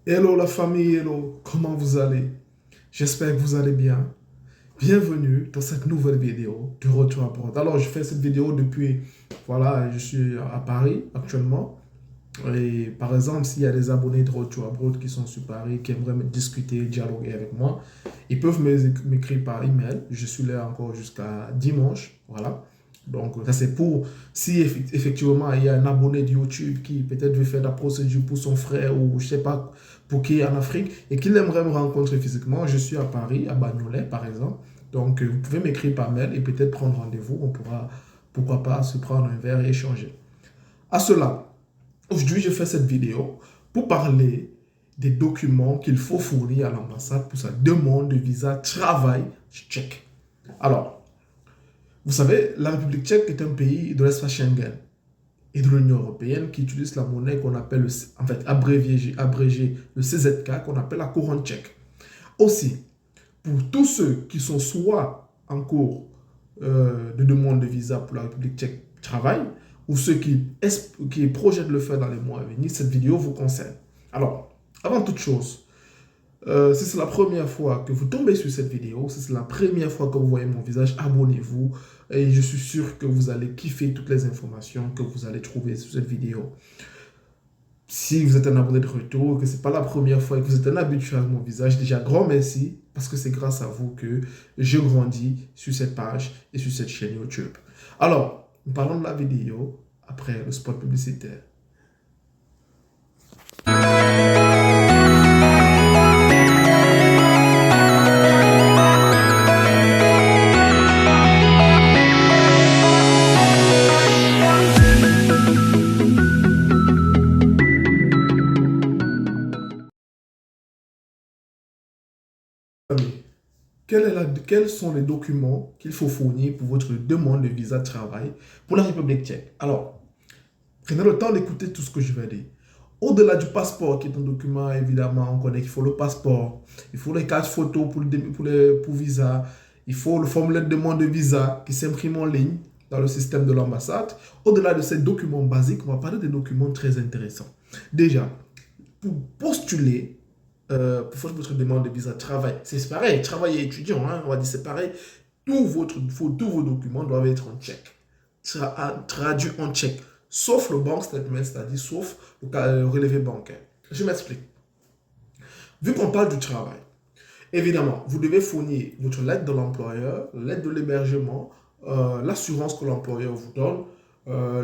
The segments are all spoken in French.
Hello la famille, hello, comment vous allez? J'espère que vous allez bien. Bienvenue dans cette nouvelle vidéo du Retour à Broad. Alors, je fais cette vidéo depuis, voilà, je suis à Paris actuellement. Et par exemple, s'il y a des abonnés de Retour à Broad qui sont sur Paris, qui aimeraient me discuter, dialoguer avec moi, ils peuvent m'écrire par email. Je suis là encore jusqu'à dimanche, voilà. Donc, ça c'est pour, si effectivement il y a un abonné de YouTube qui peut-être veut faire la procédure pour son frère ou je sais pas pour qui en Afrique et qu'il aimerait me rencontrer physiquement, je suis à Paris, à Bagnolet par exemple. Donc, vous pouvez m'écrire par mail et peut-être prendre rendez-vous. On pourra, pourquoi pas, se prendre un verre et échanger. À cela, aujourd'hui, je fais cette vidéo pour parler des documents qu'il faut fournir à l'ambassade pour sa demande de visa travail tchèque. Alors, vous savez, la République tchèque est un pays de l'espace Schengen et de l'Union européenne qui utilise la monnaie qu'on appelle, en fait, abrégé le CZK, qu'on appelle la couronne tchèque. Aussi, pour tous ceux qui sont soit en cours de demande de visa pour la République tchèque travail, ou ceux qui projettent le faire dans les mois à venir, cette vidéo vous concerne. Alors, avant toute chose, si c'est la première fois que vous tombez sur cette vidéo, si c'est la première fois que vous voyez mon visage, abonnez-vous et je suis sûr que vous allez kiffer toutes les informations que vous allez trouver sur cette vidéo. Si vous êtes un abonné de retour, que ce n'est pas la première fois et que vous êtes un habitué à mon visage, déjà grand merci parce que c'est grâce à vous que je grandis sur cette page et sur cette chaîne YouTube. Alors, nous parlons de la vidéo après le spot publicitaire. Quels sont les documents qu'il faut fournir pour votre demande de visa de travail pour la République tchèque? Alors, prenez le temps d'écouter tout ce que je vais dire. Au-delà du passeport, qui est un document, évidemment, on connaît qu'il faut le passeport, il faut les cartes photos pour visa, il faut le formulaire de demande de visa qui s'imprime en ligne dans le système de l'ambassade. Au-delà de ces documents basiques, on va parler des documents très intéressants. Déjà, pour postuler, pour faire votre demande de visa de travail, c'est pareil, travail et étudiant, hein, on va dire c'est pareil, tous vos documents doivent être en tchèque, traduits en tchèque, sauf le bank statement, c'est-à-dire sauf le relevé bancaire. Je m'explique. Vu qu'on parle du travail, évidemment, vous devez fournir votre lettre de l'employeur, lettre de l'hébergement, l'assurance que l'employeur vous donne,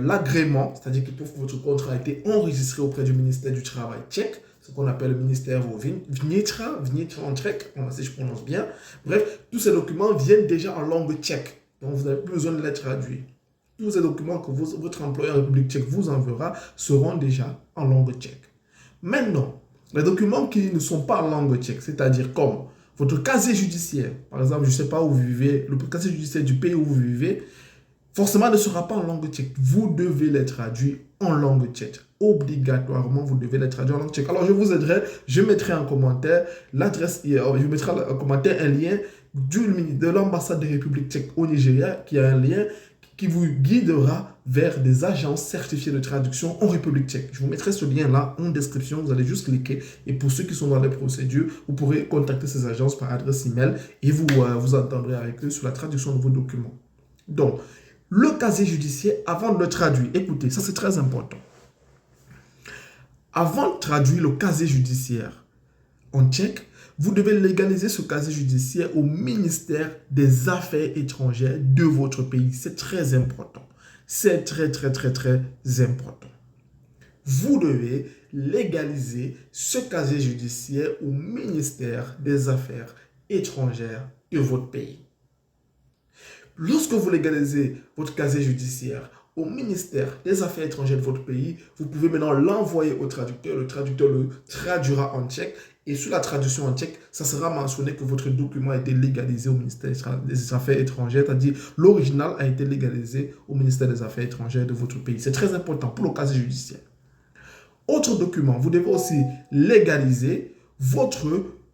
l'agrément, c'est-à-dire que votre contrat a été enregistré auprès du ministère du Travail tchèque, ce qu'on appelle le ministère Vnitra en tchèque, si je prononce bien. Bref, tous ces documents viennent déjà en langue tchèque, donc vous n'avez plus besoin de les traduire. Tous ces documents que votre employeur en République tchèque vous enverra seront déjà en langue tchèque. Maintenant, les documents qui ne sont pas en langue tchèque, c'est-à-dire comme votre casier judiciaire, par exemple, je ne sais pas où vous vivez, le casier judiciaire du pays où vous vivez, forcément ne sera pas en langue tchèque. Vous devez les traduire en langue tchèque. Obligatoirement, vous devez les traduire en langue tchèque. Alors, je vous aiderai, je mettrai en commentaire l'adresse, je mettrai en commentaire un lien de l'ambassade de République tchèque au Nigeria, qui a un lien qui vous guidera vers des agences certifiées de traduction en République tchèque. Je vous mettrai ce lien-là en description, vous allez juste cliquer et pour ceux qui sont dans les procédures, vous pourrez contacter ces agences par adresse email et vous entendrez avec eux sur la traduction de vos documents. Donc, le casier judiciaire, avant de le traduire, écoutez, ça c'est très important. Avant de traduire le casier judiciaire en tchèque, vous devez légaliser ce casier judiciaire au ministère des Affaires étrangères de votre pays. C'est très important. C'est très, très, très, très important. Vous devez légaliser ce casier judiciaire au ministère des Affaires étrangères de votre pays. Lorsque vous légalisez votre casier judiciaire au ministère des Affaires étrangères de votre pays, vous pouvez maintenant l'envoyer au traducteur. Le traducteur le traduira en tchèque et sur la traduction en tchèque, ça sera mentionné que votre document a été légalisé au ministère des Affaires étrangères, c'est-à-dire l'original a été légalisé au ministère des Affaires étrangères de votre pays. C'est très important pour le casier judiciaire. Autre document, vous devez aussi légaliser votre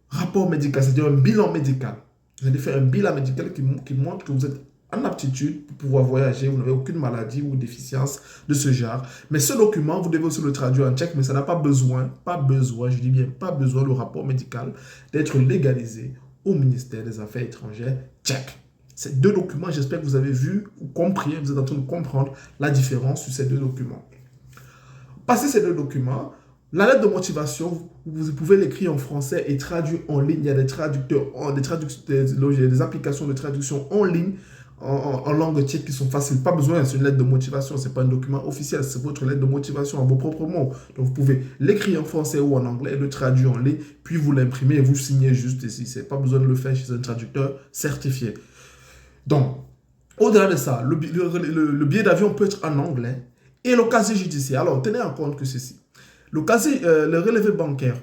rapport médical, c'est-à-dire un bilan médical. Vous allez faire un bilan médical qui montre que vous êtes en aptitude pour pouvoir voyager, vous n'avez aucune maladie ou déficience de ce genre. Mais ce document, vous devez aussi le traduire en tchèque, mais ça n'a pas besoin, je dis bien pas besoin, le rapport médical d'être légalisé au ministère des Affaires étrangères tchèque. Ces deux documents, j'espère que vous avez vu ou compris, vous êtes en train de comprendre la différence sur ces deux documents. Passez ces deux documents, la lettre de motivation, vous pouvez l'écrire en français et traduire en ligne. Il y a des traducteurs, des applications de traduction en ligne en langue tchèque qui sont faciles. Pas besoin, c'est une lettre de motivation, ce n'est pas un document officiel, c'est votre lettre de motivation en vos propres mots. Donc vous pouvez l'écrire en français ou en anglais, le traduire en ligne, puis vous l'imprimez et vous signez juste ici. C'est pas besoin de le faire chez un traducteur certifié. Donc, au-delà de ça, le billet d'avion peut être en anglais et le casier judiciaire. Alors, tenez en compte que ceci. Le relevé bancaire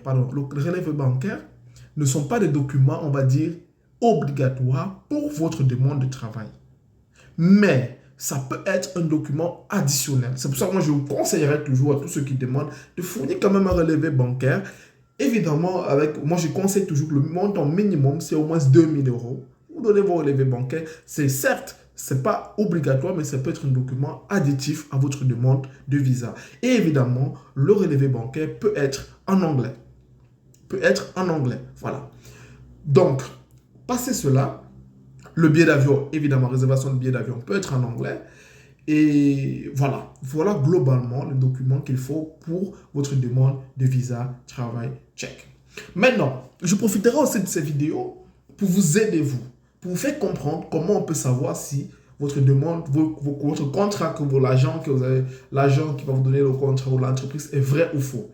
ne sont pas des documents, on va dire, obligatoires pour votre demande de travail. Mais ça peut être un document additionnel. C'est pour ça que moi, je vous conseillerais toujours à tous ceux qui demandent de fournir quand même un relevé bancaire. Évidemment, moi, je conseille toujours que le montant minimum, c'est au moins 2 000 euros. Vous donnez vos relevés bancaires. C'est certes, ce n'est pas obligatoire, mais ça peut être un document additif à votre demande de visa. Et évidemment, le relevé bancaire peut être en anglais. Voilà. Donc, passé cela, le billet d'avion, évidemment, réservation de billet d'avion peut être en anglais. Et voilà globalement le document qu'il faut pour votre demande de visa travail tchèque. Maintenant, je profiterai aussi de ces vidéos pour vous aider, pour vous faire comprendre comment on peut savoir si votre demande, votre contrat, l'agent qui va vous donner le contrat ou l'entreprise est vrai ou faux.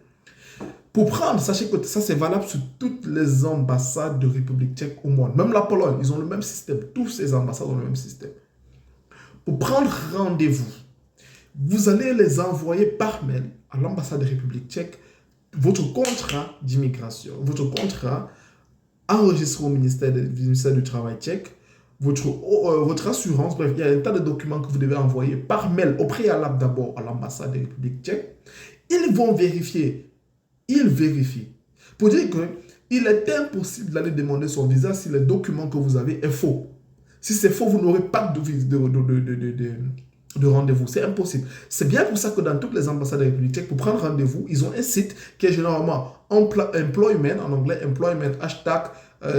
Pour prendre, sachez que ça c'est valable sur toutes les ambassades de République tchèque au monde. Même la Pologne, ils ont le même système. Tous ces ambassades ont le même système. Pour prendre rendez-vous, vous allez les envoyer par mail à l'ambassade de République tchèque, votre contrat d'immigration, votre contrat enregistré au ministère du Travail tchèque, votre assurance, bref, il y a un tas de documents que vous devez envoyer par mail au préalable d'abord à l'ambassade de République tchèque. Ils vont vérifier. Ils vérifient. Pour dire qu'il est impossible d'aller demander son visa si le document que vous avez est faux. Si c'est faux, vous n'aurez pas de rendez-vous. C'est impossible. C'est bien pour ça que dans toutes les ambassades de la République tchèque, pour prendre rendez-vous, ils ont un site qui est généralement employment, en anglais, employment, hashtag,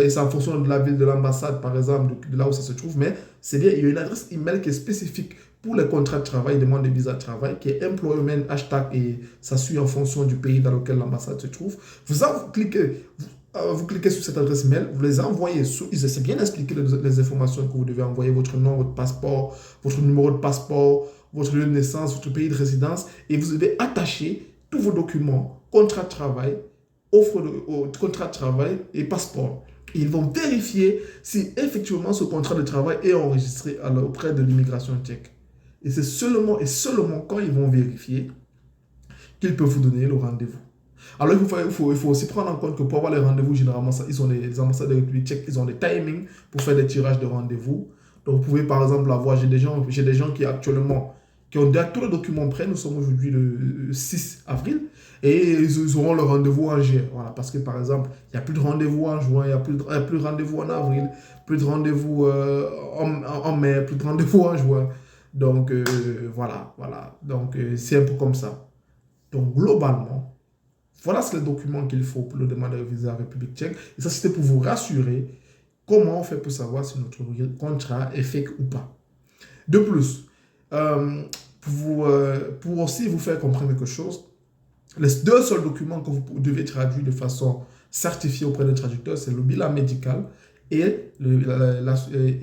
et c'est en fonction de la ville de l'ambassade, par exemple, de là où ça se trouve, mais c'est bien, il y a une adresse email qui est spécifique pour les contrats de travail, demande de visa de travail, qui est employment, hashtag, et ça suit en fonction du pays dans lequel l'ambassade se trouve. Vous cliquez sur cette adresse mail, vous les envoyez, c'est bien expliqué les informations que vous devez envoyer, votre nom, votre passeport, votre numéro de passeport, votre lieu de naissance, votre pays de résidence, et vous devez attacher tous vos documents, contrat de travail, contrat de travail et passeport. Et ils vont vérifier si effectivement ce contrat de travail est enregistré auprès de l'immigration tchèque. Et c'est seulement quand ils vont vérifier qu'ils peuvent vous donner le rendez-vous. Alors, il faut aussi prendre en compte que pour avoir les rendez-vous, généralement, les ambassades de République tchèque, ils ont des timings pour faire des tirages de rendez-vous. Donc, vous pouvez par exemple avoir, j'ai des gens qui actuellement, qui ont déjà tous les documents prêts. Nous sommes aujourd'hui le 6 avril et ils auront le rendez-vous en juin. Voilà, parce que par exemple, il n'y a plus de rendez-vous en juin, il n'y a plus de rendez-vous en avril, plus de rendez-vous en mai, plus de rendez-vous en juin. Donc, voilà. Donc, c'est un peu comme ça. Donc, globalement, voilà les documents qu'il faut pour le demander de visa à la République tchèque. Et ça, c'était pour vous rassurer comment on fait pour savoir si notre contrat est fake ou pas. De plus, pour aussi vous faire comprendre quelque chose, les deux seuls documents que vous devez traduire de façon certifiée auprès des traducteurs, c'est le bilan médical et le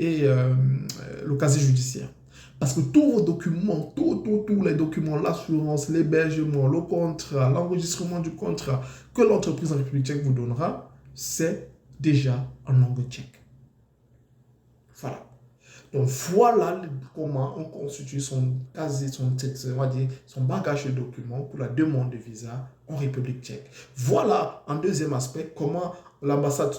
casier judiciaire. Parce que tous vos documents, tous les documents, l'assurance, l'hébergement, le contrat, l'enregistrement du contrat que l'entreprise en République tchèque vous donnera, c'est déjà en langue tchèque. Voilà. Donc voilà comment on constitue son casier, son bagage de documents pour la demande de visa en République tchèque. Voilà, en deuxième aspect, comment l'ambassade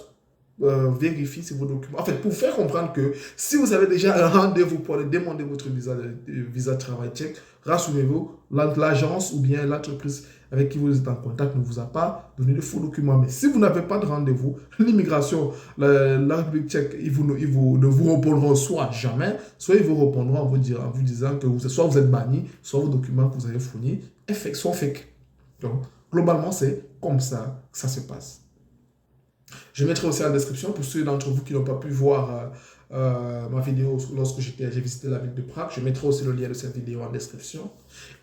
vérifie si vos documents... En fait, pour faire comprendre que si vous avez déjà un rendez-vous pour aller demander votre visa de travail tchèque, rassurez-vous, l'agence ou bien l'entreprise avec qui vous êtes en contact ne vous a pas donné de faux documents. Mais si vous n'avez pas de rendez-vous, l'immigration, la République tchèque, ils ne vous répondront soit jamais, soit ils vous répondront en vous disant que soit vous êtes banni, soit vos documents que vous avez fournis sont fake. Donc, globalement, c'est comme ça que ça se passe. Je mettrai aussi en description pour ceux d'entre vous qui n'ont pas pu voir ma vidéo lorsque j'ai visité la ville de Prague. Je mettrai aussi le lien de cette vidéo en description.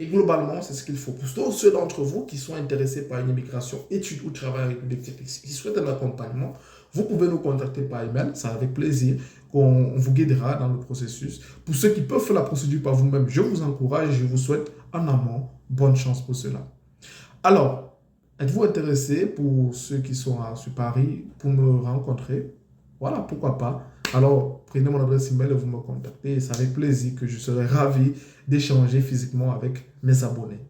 Et globalement, c'est ce qu'il faut. Pour tous ceux d'entre vous qui sont intéressés par une immigration, études ou travail en République tchèque, qui souhaitent un accompagnement, vous pouvez nous contacter par email. C'est avec plaisir qu'on vous guidera dans le processus. Pour ceux qui peuvent faire la procédure par vous-même, je vous encourage et je vous souhaite en amont bonne chance pour cela. Alors, êtes-vous intéressé, pour ceux qui sont sur Paris, pour me rencontrer? Voilà, pourquoi pas. Alors, prenez mon adresse email et vous me contactez. Et c'est avec plaisir que je serai ravi d'échanger physiquement avec mes abonnés.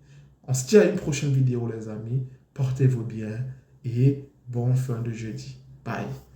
On se dit à une prochaine vidéo, les amis. Portez-vous bien et bonne fin de jeudi. Bye.